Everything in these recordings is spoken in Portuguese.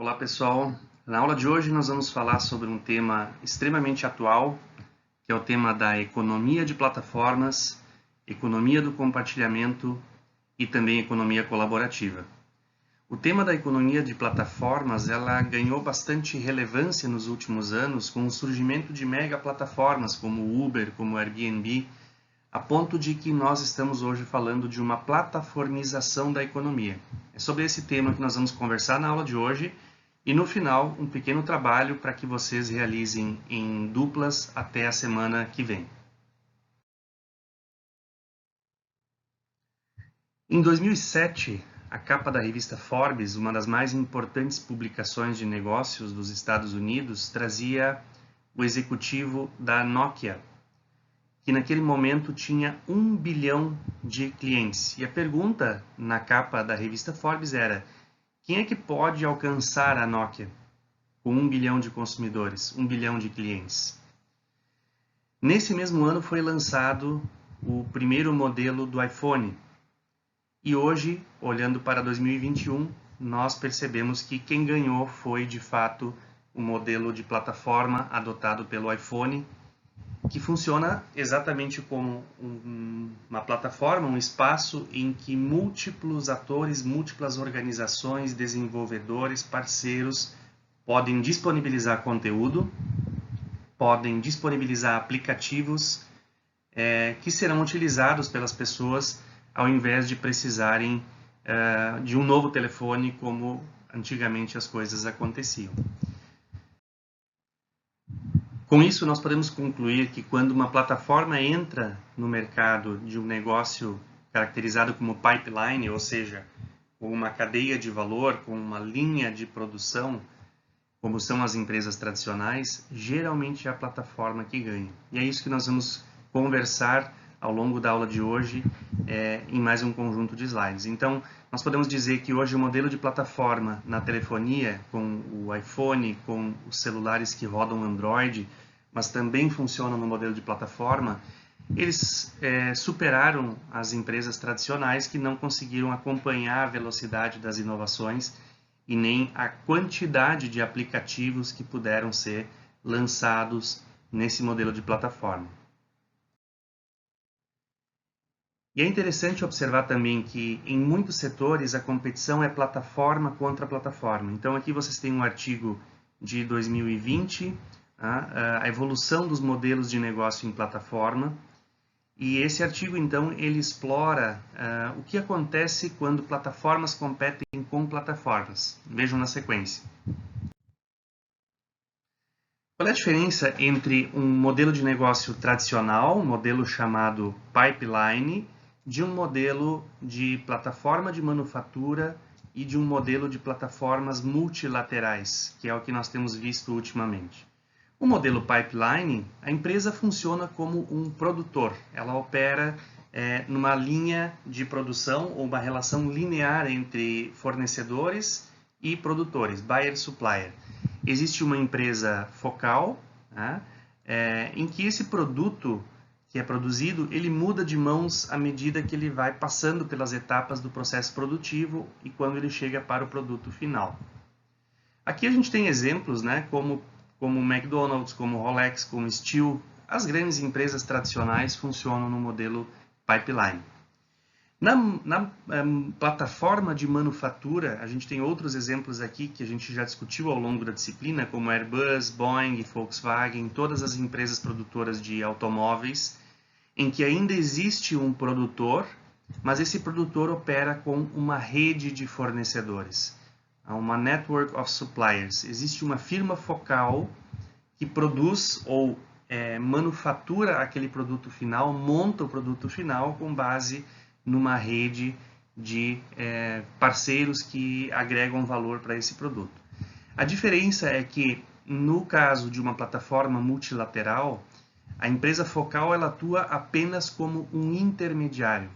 Olá pessoal, na aula de hoje nós vamos falar sobre um tema extremamente atual, que é o tema da economia de plataformas, economia do compartilhamento e também economia colaborativa. O tema da economia de plataformas ela ganhou bastante relevância nos últimos anos com o surgimento de mega plataformas como o Uber, como o Airbnb, a ponto de que nós estamos hoje falando de uma plataformização da economia. É sobre esse tema que nós vamos conversar na aula de hoje e no final um pequeno trabalho para que vocês realizem em duplas até a semana que vem. Em 2007, a capa da revista Forbes, uma das mais importantes publicações de negócios dos Estados Unidos, trazia o executivo da Nokia, que naquele momento tinha 1 bilhão de clientes. E a pergunta na capa da revista Forbes era: quem é que pode alcançar a Nokia com 1 bilhão de consumidores, 1 bilhão de clientes? Nesse mesmo ano foi lançado o primeiro modelo do iPhone. E hoje, olhando para 2021, nós percebemos que quem ganhou foi, de fato, o modelo de plataforma adotado pelo iPhone, que funciona exatamente como uma plataforma, um espaço em que múltiplos atores, múltiplas organizações, desenvolvedores, parceiros podem disponibilizar conteúdo, podem disponibilizar aplicativos que serão utilizados pelas pessoas ao invés de precisarem de um novo telefone como antigamente as coisas aconteciam. Com isso, nós podemos concluir que quando uma plataforma entra no mercado de um negócio caracterizado como pipeline, ou seja, com uma cadeia de valor, com uma linha de produção, como são as empresas tradicionais, geralmente é a plataforma que ganha. E é isso que nós vamos conversar ao longo da aula de hoje em mais um conjunto de slides. Então, nós podemos dizer que hoje o modelo de plataforma na telefonia, com o iPhone, com os celulares que rodam Android, mas também funcionam no modelo de plataforma, eles superaram as empresas tradicionais que não conseguiram acompanhar a velocidade das inovações e nem a quantidade de aplicativos que puderam ser lançados nesse modelo de plataforma. E é interessante observar também que em muitos setores a competição é plataforma contra plataforma. Então aqui vocês têm um artigo de 2020, a evolução dos modelos de negócio em plataforma. E esse artigo, então, ele explora o que acontece quando plataformas competem com plataformas. Vejam na sequência. Qual é a diferença entre um modelo de negócio tradicional, um modelo chamado pipeline, de um modelo de plataforma de manufatura e de um modelo de plataformas multilaterais, que é o que nós temos visto ultimamente? O modelo pipeline, a empresa funciona como um produtor. Ela opera numa linha de produção ou uma relação linear entre fornecedores e produtores, buyer-supplier. Existe uma empresa focal, em que esse produto que é produzido, ele muda de mãos à medida que ele vai passando pelas etapas do processo produtivo e quando ele chega para o produto final. Aqui a gente tem exemplos, como McDonald's, como Rolex, como Steel. As grandes empresas tradicionais funcionam no modelo pipeline. Na plataforma de manufatura, a gente tem outros exemplos aqui que a gente já discutiu ao longo da disciplina, como Airbus, Boeing, Volkswagen, todas as empresas produtoras de automóveis, em que ainda existe um produtor, mas esse produtor opera com uma rede de fornecedores, uma network of suppliers. Existe uma firma focal que produz ou manufatura aquele produto final, monta o produto final com base numa rede de parceiros que agregam valor para esse produto. A diferença é que, no caso de uma plataforma multilateral, a empresa focal ela atua apenas como um intermediário.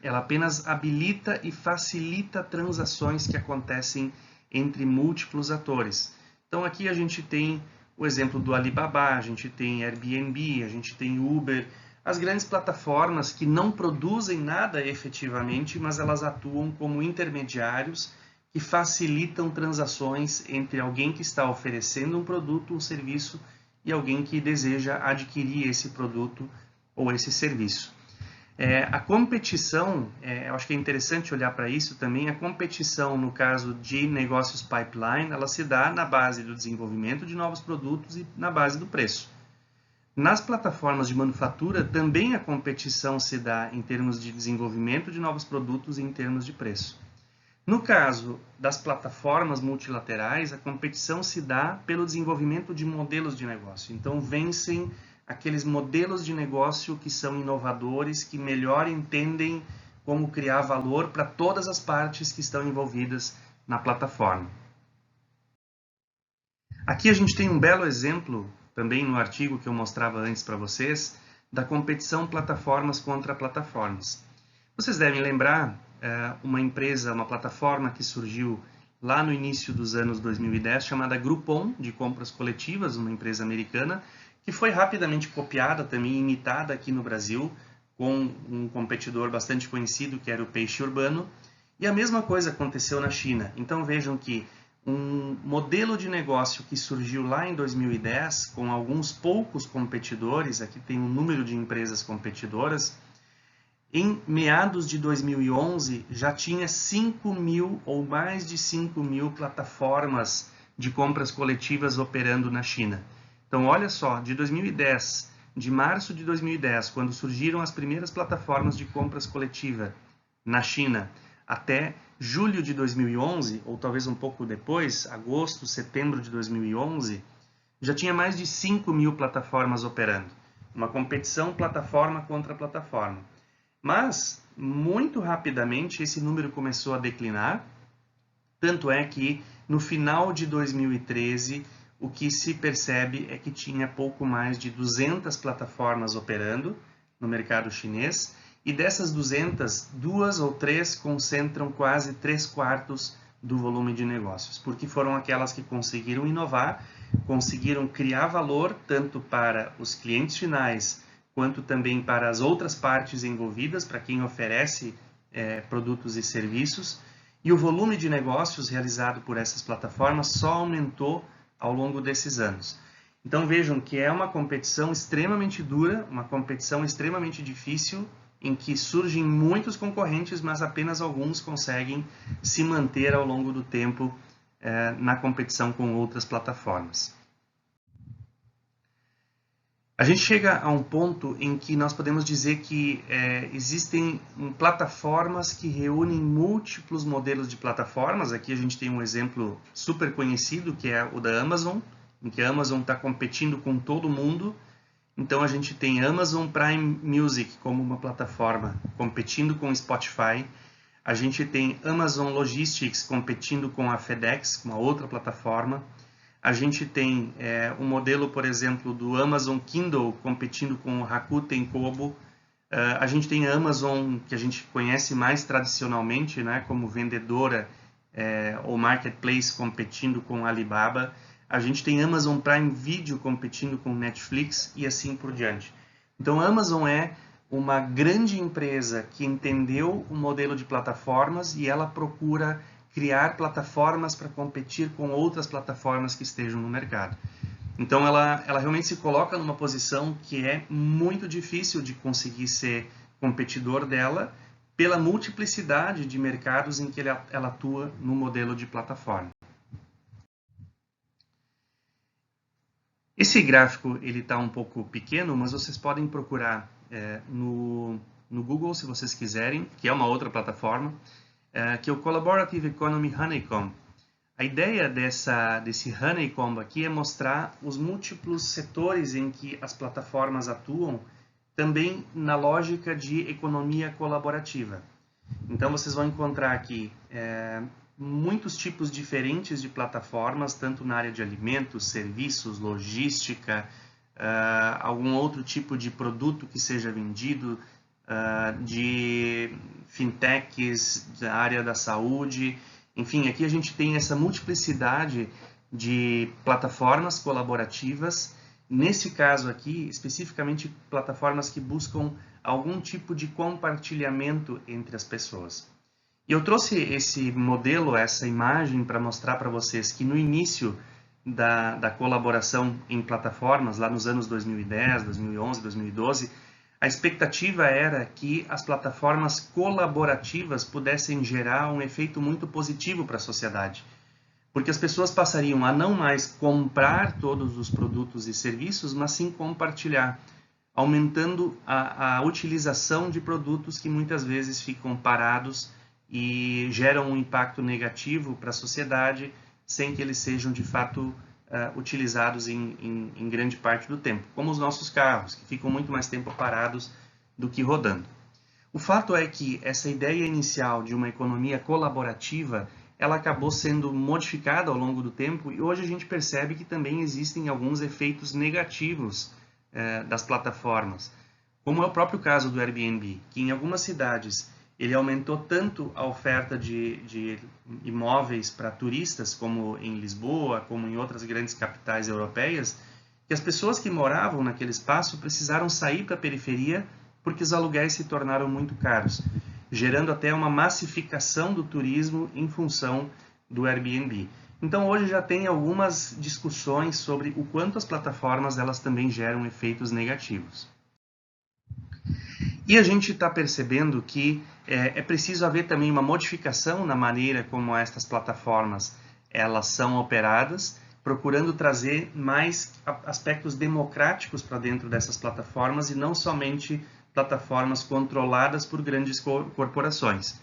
Ela apenas habilita e facilita transações que acontecem entre múltiplos atores. Então aqui a gente tem o exemplo do Alibaba, a gente tem Airbnb, a gente tem Uber, as grandes plataformas que não produzem nada efetivamente, mas elas atuam como intermediários que que facilitam transações entre alguém que está oferecendo um produto, um serviço, e alguém que deseja adquirir esse produto ou esse serviço. A competição, eu acho que é interessante olhar para isso também, a competição no caso de negócios pipeline, ela se dá na base do desenvolvimento de novos produtos e na base do preço. Nas plataformas de manufatura, também a competição se dá em termos de desenvolvimento de novos produtos e em termos de preço. No caso das plataformas multilaterais, a competição se dá pelo desenvolvimento de modelos de negócio. Então, vencem aqueles modelos de negócio que são inovadores, que melhor entendem como criar valor para todas as partes que estão envolvidas na plataforma. Aqui a gente tem um belo exemplo, também no artigo que eu mostrava antes para vocês, da competição plataformas contra plataformas. Vocês devem lembrar uma empresa, uma plataforma que surgiu lá no início dos anos 2010, chamada Groupon, de compras coletivas, uma empresa americana, que foi rapidamente copiada, também imitada aqui no Brasil, com um competidor bastante conhecido, que era o Peixe Urbano, e a mesma coisa aconteceu na China. Então vejam que um modelo de negócio que surgiu lá em 2010, com alguns poucos competidores, aqui tem um número de empresas competidoras, em meados de 2011 já tinha 5.000 ou mais de 5.000 plataformas de compras coletivas operando na China. Então, olha só, de 2010, de março de 2010, quando surgiram as primeiras plataformas de compras coletiva na China, até julho de 2011, ou talvez um pouco depois, agosto, setembro de 2011, já tinha mais de 5.000 plataformas operando. Uma competição plataforma contra plataforma. Mas, muito rapidamente, esse número começou a declinar, tanto é que no final de 2013, o que se percebe é que tinha pouco mais de 200 plataformas operando no mercado chinês, e dessas 200, 2 ou 3 concentram quase 3/4 do volume de negócios, porque foram aquelas que conseguiram inovar, conseguiram criar valor tanto para os clientes finais, quanto também para as outras partes envolvidas, para quem oferece produtos e serviços, e o volume de negócios realizado por essas plataformas só aumentou ao longo desses anos. Então vejam que é uma competição extremamente dura, uma competição extremamente difícil, em que surgem muitos concorrentes, mas apenas alguns conseguem se manter ao longo do tempo na competição com outras plataformas. A gente chega a um ponto em que nós podemos dizer que existem plataformas que reúnem múltiplos modelos de plataformas. Aqui a gente tem um exemplo super conhecido, que é o da Amazon, em que a Amazon está competindo com todo mundo. Então a gente tem Amazon Prime Music como uma plataforma competindo com o Spotify. A gente tem Amazon Logistics competindo com a FedEx, uma outra plataforma. A gente tem um modelo, por exemplo, do Amazon Kindle competindo com o Rakuten Kobo. A gente tem a Amazon, que a gente conhece mais tradicionalmente, né, como vendedora ou marketplace, competindo com a Alibaba. A gente tem Amazon Prime Video competindo com Netflix e assim por diante. Então, a Amazon é uma grande empresa que entendeu o modelo de plataformas e ela procura criar plataformas para competir com outras plataformas que estejam no mercado. Então, ela realmente se coloca numa posição que é muito difícil de conseguir ser competidor dela pela multiplicidade de mercados em que ela atua no modelo de plataforma. Esse gráfico ele está um pouco pequeno, mas vocês podem procurar no Google, se vocês quiserem, que é uma outra plataforma, que é o Collaborative Economy Honeycomb. A ideia desse Honeycomb aqui é mostrar os múltiplos setores em que as plataformas atuam, também na lógica de economia colaborativa. Então, vocês vão encontrar aqui muitos tipos diferentes de plataformas, tanto na área de alimentos, serviços, logística, algum outro tipo de produto que seja vendido, de fintechs, da área da saúde. Enfim, aqui a gente tem essa multiplicidade de plataformas colaborativas. Nesse caso aqui, especificamente plataformas que buscam algum tipo de compartilhamento entre as pessoas. E eu trouxe esse modelo, essa imagem, para mostrar para vocês que no início da colaboração em plataformas, lá nos anos 2010, 2011, 2012, a expectativa era que as plataformas colaborativas pudessem gerar um efeito muito positivo para a sociedade, porque as pessoas passariam a não mais comprar todos os produtos e serviços, mas sim compartilhar, aumentando a utilização de produtos que muitas vezes ficam parados e geram um impacto negativo para a sociedade, sem que eles sejam de fato utilizados em grande parte do tempo, como os nossos carros, que ficam muito mais tempo parados do que rodando. O fato é que essa ideia inicial de uma economia colaborativa, ela acabou sendo modificada ao longo do tempo e hoje a gente percebe que também existem alguns efeitos negativos das plataformas, como é o próprio caso do Airbnb, que em algumas cidades ele aumentou tanto a oferta de imóveis para turistas, como em Lisboa, como em outras grandes capitais europeias, que as pessoas que moravam naquele espaço precisaram sair para a periferia porque os aluguéis se tornaram muito caros, gerando até uma massificação do turismo em função do Airbnb. Então hoje já tem algumas discussões sobre o quanto as plataformas elas também geram efeitos negativos. E a gente está percebendo que é preciso haver também uma modificação na maneira como estas plataformas elas são operadas, procurando trazer mais aspectos democráticos para dentro dessas plataformas e não somente plataformas controladas por grandes corporações.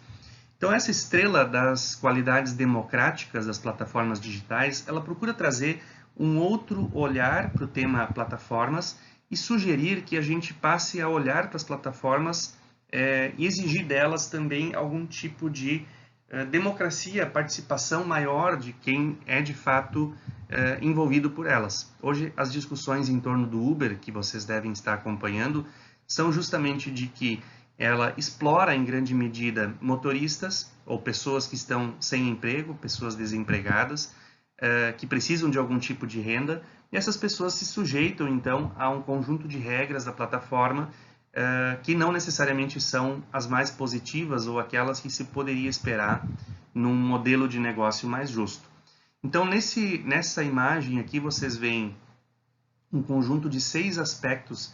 Então essa estrela das qualidades democráticas das plataformas digitais, ela procura trazer um outro olhar para o tema plataformas e sugerir que a gente passe a olhar para as plataformas e exigir delas também algum tipo de democracia, participação maior de quem é de fato envolvido por elas. Hoje as discussões em torno do Uber, que vocês devem estar acompanhando, são justamente de que ela explora em grande medida motoristas ou pessoas que estão sem emprego, pessoas desempregadas, que precisam de algum tipo de renda, e essas pessoas se sujeitam então a um conjunto de regras da plataforma que não necessariamente são as mais positivas ou aquelas que se poderia esperar num modelo de negócio mais justo. Então nessa imagem aqui vocês veem um conjunto de 6 aspectos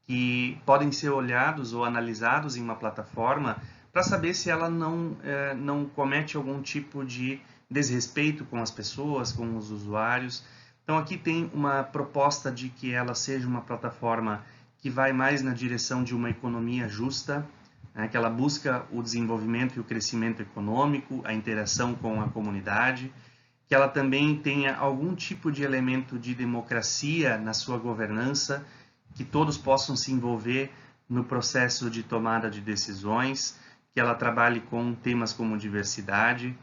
que podem ser olhados ou analisados em uma plataforma para saber se ela não comete algum tipo de desrespeito com as pessoas, com os usuários. Então aqui tem uma proposta de que ela seja uma plataforma que vai mais na direção de uma economia justa, né, que ela busca o desenvolvimento e o crescimento econômico, a interação com a comunidade, que ela também tenha algum tipo de elemento de democracia na sua governança, que todos possam se envolver no processo de tomada de decisões, que ela trabalhe com temas como diversidade,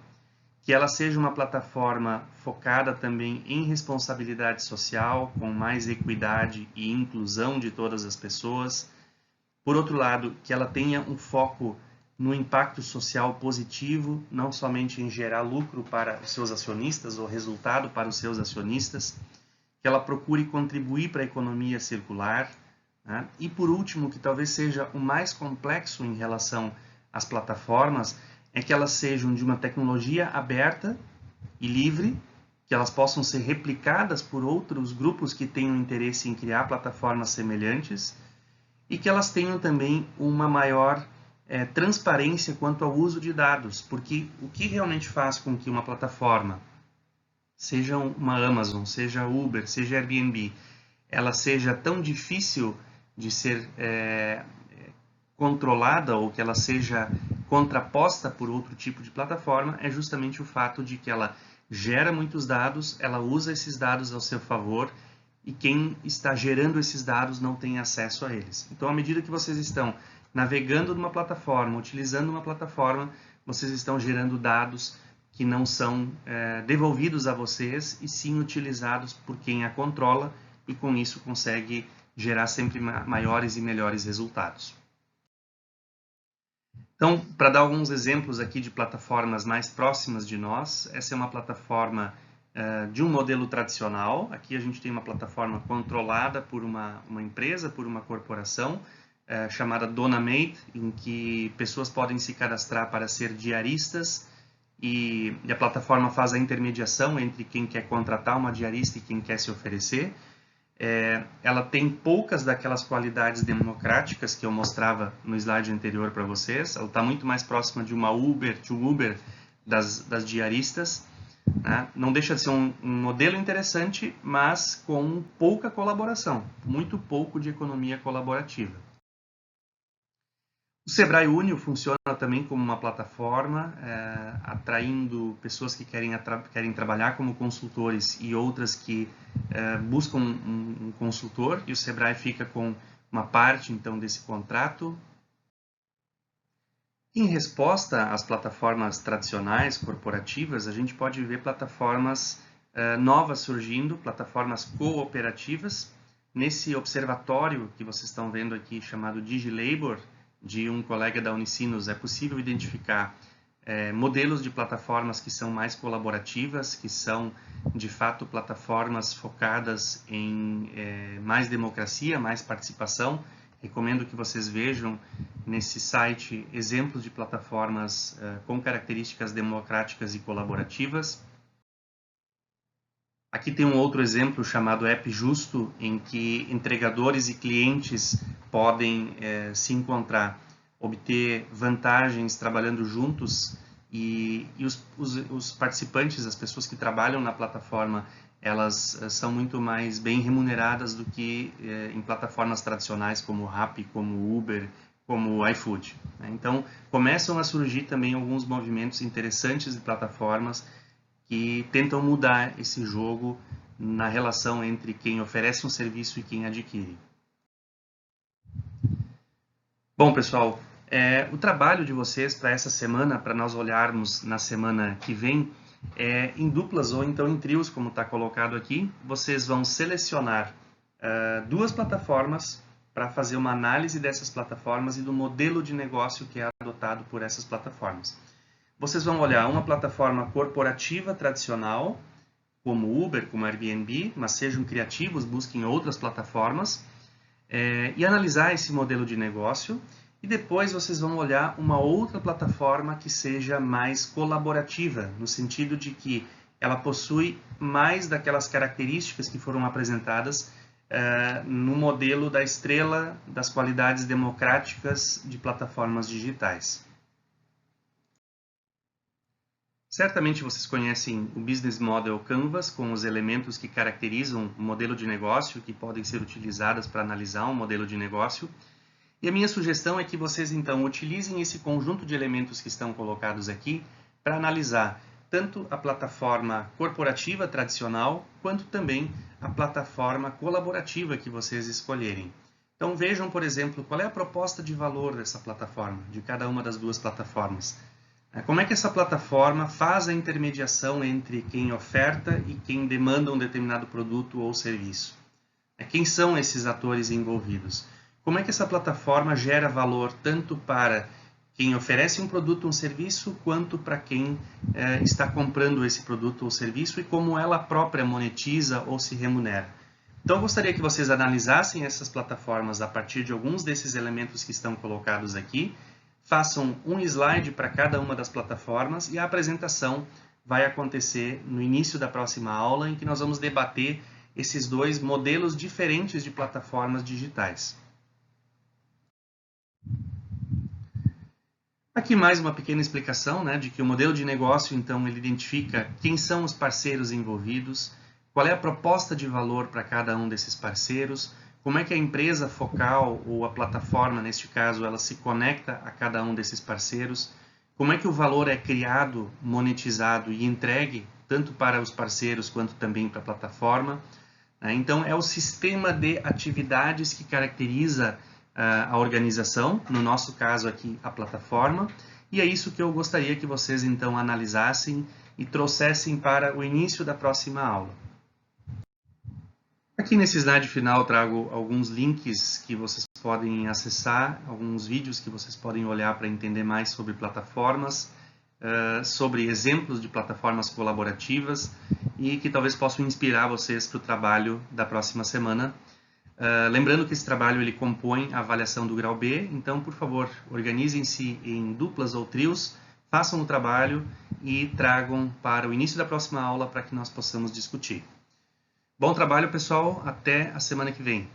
que ela seja uma plataforma focada também em responsabilidade social, com mais equidade e inclusão de todas as pessoas. Por outro lado, que ela tenha um foco no impacto social positivo, não somente em gerar lucro para os seus acionistas ou resultado para os seus acionistas, que ela procure contribuir para a economia circular, né? E por último, que talvez seja o mais complexo em relação às plataformas, é que elas sejam de uma tecnologia aberta e livre, que elas possam ser replicadas por outros grupos que tenham interesse em criar plataformas semelhantes e que elas tenham também uma maior transparência quanto ao uso de dados, porque o que realmente faz com que uma plataforma, seja uma Amazon, seja Uber, seja Airbnb, ela seja tão difícil de ser controlada ou que ela seja contraposta por outro tipo de plataforma, é justamente o fato de que ela gera muitos dados, ela usa esses dados ao seu favor e quem está gerando esses dados não tem acesso a eles. Então, à medida que vocês estão navegando numa plataforma, utilizando uma plataforma, vocês estão gerando dados que não são devolvidos a vocês e sim utilizados por quem a controla e com isso consegue gerar sempre maiores e melhores resultados. Então, para dar alguns exemplos aqui de plataformas mais próximas de nós, essa é uma plataforma de um modelo tradicional. Aqui a gente tem uma plataforma controlada por uma empresa, por uma corporação, chamada DonaMate, em que pessoas podem se cadastrar para ser diaristas e a plataforma faz a intermediação entre quem quer contratar uma diarista e quem quer se oferecer. Ela tem poucas daquelas qualidades democráticas que eu mostrava no slide anterior para vocês. Ela está muito mais próxima de uma Uber, das diaristas, né? Não deixa de ser um modelo interessante, mas com pouca colaboração, muito pouco de economia colaborativa. O Sebrae Unio funciona também como uma plataforma, atraindo pessoas que querem trabalhar como consultores e outras que buscam um consultor, e o Sebrae fica com uma parte então desse contrato. Em resposta às plataformas tradicionais, corporativas, a gente pode ver plataformas novas surgindo, plataformas cooperativas. Nesse observatório que vocês estão vendo aqui, chamado DigiLabor, de um colega da Unicinos, é possível identificar modelos de plataformas que são mais colaborativas, que são, de fato, plataformas focadas em mais democracia, mais participação. Recomendo que vocês vejam nesse site exemplos de plataformas com características democráticas e colaborativas. Aqui tem um outro exemplo chamado App Justo, em que entregadores e clientes podem se encontrar, obter vantagens trabalhando juntos e os participantes, as pessoas que trabalham na plataforma, elas são muito mais bem remuneradas do que em plataformas tradicionais como Rappi, como Uber, como iFood. Então, começam a surgir também alguns movimentos interessantes de plataformas que tentam mudar esse jogo na relação entre quem oferece um serviço e quem adquire. Bom, pessoal, o trabalho de vocês para essa semana, para nós olharmos na semana que vem, em duplas ou então em trios, como está colocado aqui. Vocês vão selecionar duas plataformas para fazer uma análise dessas plataformas e do modelo de negócio que é adotado por essas plataformas. Vocês vão olhar uma plataforma corporativa tradicional, como Uber, como Airbnb, mas sejam criativos, busquem outras plataformas, e analisar esse modelo de negócio. E depois vocês vão olhar uma outra plataforma que seja mais colaborativa, no sentido de que ela possui mais daquelas características que foram apresentadas no modelo da estrela das qualidades democráticas de plataformas digitais. Certamente vocês conhecem o Business Model Canvas, com os elementos que caracterizam o modelo de negócio, que podem ser utilizados para analisar um modelo de negócio. E a minha sugestão é que vocês, então, utilizem esse conjunto de elementos que estão colocados aqui para analisar tanto a plataforma corporativa tradicional, quanto também a plataforma colaborativa que vocês escolherem. Então, vejam, por exemplo, qual é a proposta de valor dessa plataforma, de cada uma das duas plataformas. Como é que essa plataforma faz a intermediação entre quem oferta e quem demanda um determinado produto ou serviço? Quem são esses atores envolvidos? Como é que essa plataforma gera valor tanto para quem oferece um produto ou um serviço, quanto para quem está comprando esse produto ou serviço e como ela própria monetiza ou se remunera? Então, eu gostaria que vocês analisassem essas plataformas a partir de alguns desses elementos que estão colocados aqui, façam um slide para cada uma das plataformas e a apresentação vai acontecer no início da próxima aula, em que nós vamos debater esses dois modelos diferentes de plataformas digitais. Aqui mais uma pequena explicação, de que o modelo de negócio, então, ele identifica quem são os parceiros envolvidos, qual é a proposta de valor para cada um desses parceiros, como é que a empresa focal ou a plataforma, neste caso, ela se conecta a cada um desses parceiros, como é que o valor é criado, monetizado e entregue, tanto para os parceiros quanto também para a plataforma. Então, é o sistema de atividades que caracteriza a organização, no nosso caso aqui, a plataforma, e é isso que eu gostaria que vocês, então, analisassem e trouxessem para o início da próxima aula. Aqui nesse slide final trago alguns links que vocês podem acessar, alguns vídeos que vocês podem olhar para entender mais sobre plataformas, sobre exemplos de plataformas colaborativas e que talvez possam inspirar vocês para o trabalho da próxima semana. Lembrando que esse trabalho ele compõe a avaliação do grau B, então, por favor, organizem-se em duplas ou trios, façam o trabalho e tragam para o início da próxima aula para que nós possamos discutir. Bom trabalho, pessoal. Até a semana que vem.